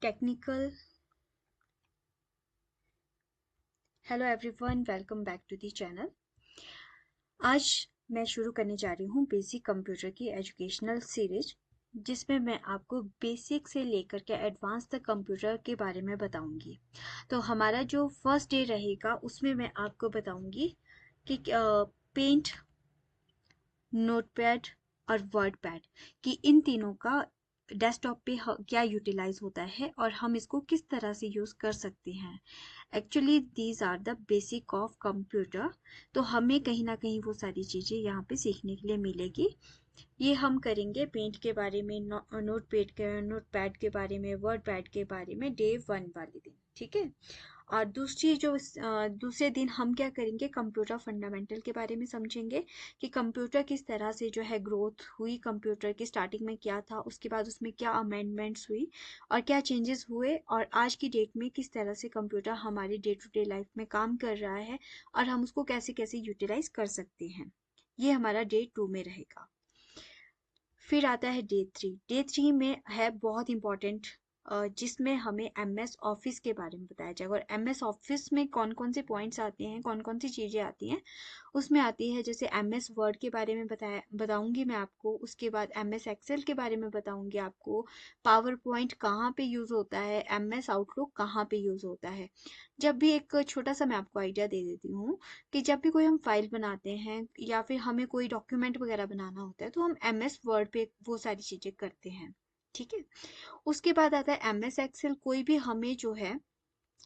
Technical hello everyone, welcome back to the channel. आज मैं शुरू करने जा रही हूँ बेसिक कंप्यूटर की एजुकेशनल सीरीज, जिसमें मैं आपको बेसिक से लेकर के एडवांस तक कंप्यूटर के बारे में बताऊंगी। तो हमारा जो फर्स्ट डे रहेगा उसमें मैं आपको बताऊंगी कि पेंट, नोटपैड और वर्डपैड कि इन तीनों का डेस्कटॉप पे क्या यूटिलाइज होता है और हम इसको किस तरह से यूज़ कर सकते हैं। Actually these are the basic of computer. तो हमें कहीं ना कहीं वो सारी चीज़ें यहाँ पे सीखने के लिए मिलेगी। ये हम करेंगे पेंट के बारे में, नोटपैड के बारे में, वर्डपैड के बारे में डे 1 वाले दिन, ठीक है। और दूसरे दिन हम क्या करेंगे, कंप्यूटर फंडामेंटल के बारे में समझेंगे कि कंप्यूटर किस तरह से जो है ग्रोथ हुई, कंप्यूटर की स्टार्टिंग में क्या था, उसके बाद उसमें क्या अमेंडमेंट्स हुई और क्या चेंजेस हुए, और आज की डेट में किस तरह से कंप्यूटर हमारी डे टू डे लाइफ में काम कर रहा है और हम उसको कैसे कैसे यूटिलाइज कर सकते हैं। ये हमारा डे 2 में रहेगा। फिर आता है डे 3। डे 3 में है बहुत इंपॉर्टेंट, जिसमें हमें एमएस ऑफिस के बारे में बताया जाएगा। और एमएस ऑफिस में कौन कौन से पॉइंट्स आते हैं, कौन कौन सी चीज़ें आती हैं, उसमें आती है जैसे एमएस वर्ड के बारे में बताऊंगी मैं आपको। उसके बाद एमएस एक्सेल के बारे में बताऊंगी आपको। पावर पॉइंट कहाँ पे यूज़ होता है, एमएस आउटलुक कहाँ पे यूज़ होता है। जब भी एक छोटा सा मैं आपको आइडिया दे देती हूँ कि जब भी कोई हम फाइल बनाते हैं या फिर हमें कोई डॉक्यूमेंट वगैरह बनाना होता है तो हम एमएस वर्ड पे वो सारी चीज़ें करते हैं, ठीक है। उसके बाद आता है एमएस एक्सेल। कोई भी हमें जो है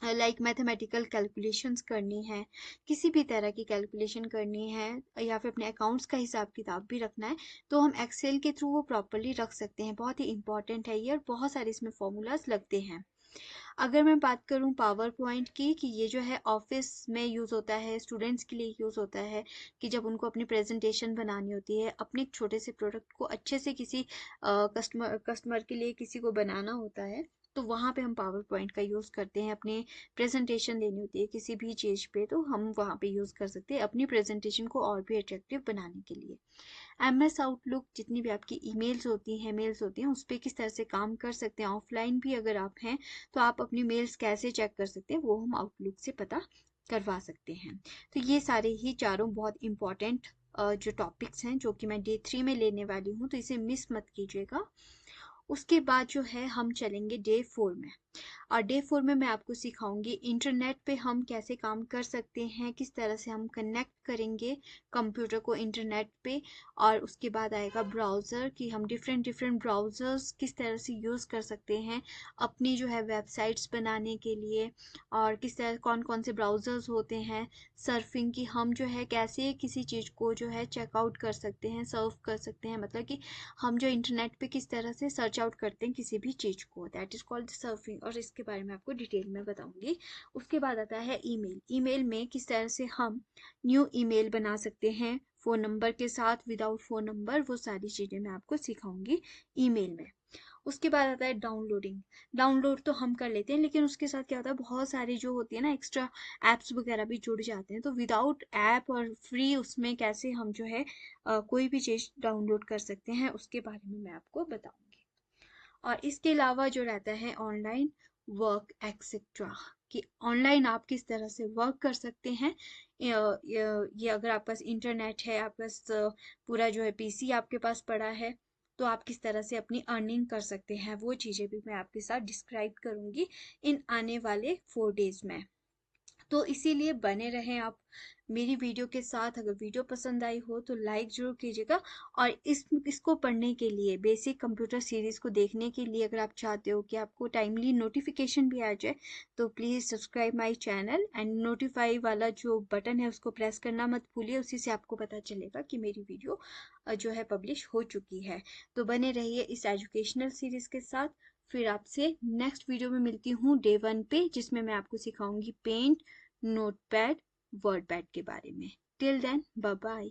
लाइक मैथमेटिकल कैलकुलेशंस करनी है, किसी भी तरह की कैलकुलेशन करनी है या फिर अपने अकाउंट्स का हिसाब किताब भी रखना है, तो हम एक्सेल के थ्रू वो प्रॉपरली रख सकते हैं। बहुत ही इंपॉर्टेंट है ये और बहुत सारे इसमें फॉर्मूलाज लगते हैं। अगर मैं बात करूं पावर पॉइंट की, कि ये जो है ऑफिस में यूज़ होता है, स्टूडेंट्स के लिए यूज़ होता है कि जब उनको अपनी प्रेजेंटेशन बनानी होती है, अपने एक छोटे से प्रोडक्ट को अच्छे से किसी कस्टमर के लिए किसी को बनाना होता है, तो वहाँ पे हम पावर पॉइंट का यूज़ करते हैं। अपने प्रेजेंटेशन देनी होती है किसी भी चीज़ पे, तो हम वहाँ पे यूज़ कर सकते हैं अपनी प्रेजेंटेशन को और भी अट्रैक्टिव बनाने के लिए। एमएस आउटलुक, जितनी भी आपकी ईमेल्स होती हैं, मेल्स होती हैं, उस पर किस तरह से काम कर सकते हैं। ऑफलाइन भी अगर आप हैं तो आप अपनी मेल्स कैसे चेक कर सकते हैं, वो हम आउटलुक से पता करवा सकते हैं। तो ये सारे ही चारों बहुत इंपॉर्टेंट जो टॉपिक्स हैं जो कि मैं डे 3 में लेने वाली हूँ, तो इसे मिस मत कीजिएगा। उसके बाद जो है हम चलेंगे डे 4 में। और डे 4 में मैं आपको सिखाऊंगी इंटरनेट पे हम कैसे काम कर सकते हैं, किस तरह से हम कनेक्ट करेंगे कंप्यूटर को इंटरनेट पे। और उसके बाद आएगा ब्राउज़र, कि हम डिफरेंट डिफरेंट ब्राउज़र्स किस तरह से यूज़ कर सकते हैं अपनी जो है वेबसाइट्स बनाने के लिए, और किस तरह कौन कौन से ब्राउज़र्स होते हैं। सर्फिंग की हम जो है कैसे किसी चीज़ को जो है चेकआउट कर सकते हैं, सर्फ कर सकते हैं, मतलब कि हम जो इंटरनेट पे किस तरह से सर्च आउट करते हैं किसी भी चीज़ को, दैट इज़ कॉल्ड सर्फिंग। और इसके बारे में आपको डिटेल में बताऊंगी। उसके बाद आता है ईमेल। ईमेल में किस तरह से हम न्यू ईमेल बना सकते हैं फ़ोन नंबर के साथ, विदाउट फ़ोन नंबर, वो सारी चीज़ें मैं आपको सिखाऊंगी ईमेल में। उसके बाद आता है डाउनलोडिंग। डाउनलोड तो हम कर लेते हैं, लेकिन उसके साथ क्या होता है, बहुत सारी जो होती है ना एक्स्ट्रा एप्स वगैरह भी जुड़ जाते हैं। तो विदाउट ऐप और फ्री उसमें कैसे हम जो है कोई भी चीज़ डाउनलोड कर सकते हैं, उसके बारे में मैं आपको बताऊंगी। और इसके अलावा जो रहता है ऑनलाइन वर्क एक्सेट्रा, कि ऑनलाइन आप किस तरह से वर्क कर सकते हैं। ये अगर आपके पास इंटरनेट है, आपके पास पूरा जो है पीसी आपके पास पड़ा है, तो आप किस तरह से अपनी अर्निंग कर सकते हैं, वो चीज़ें भी मैं आपके साथ डिस्क्राइब करूंगी इन आने वाले 4 डेज में। तो इसीलिए बने रहें आप मेरी वीडियो के साथ। अगर वीडियो पसंद आई हो तो लाइक जरूर कीजिएगा। और इसको पढ़ने के लिए, बेसिक कंप्यूटर सीरीज़ को देखने के लिए, अगर आप चाहते हो कि आपको टाइमली नोटिफिकेशन भी आ जाए, तो please subscribe my channel and notify वाला जो बटन है उसको प्रेस करना मत भूलिए। उसी से आपको पता चलेगा कि मेरी वीडियो जो है पब्लिश हो चुकी है। तो बने रहिए इस एजुकेशनल सीरीज़ के साथ। फिर आपसे नेक्स्ट वीडियो में मिलती हूँ डे 1 पे, जिसमें मैं आपको सिखाऊंगी पेंट, नोटपैड, वर्डपैड के बारे में। Till then bye bye.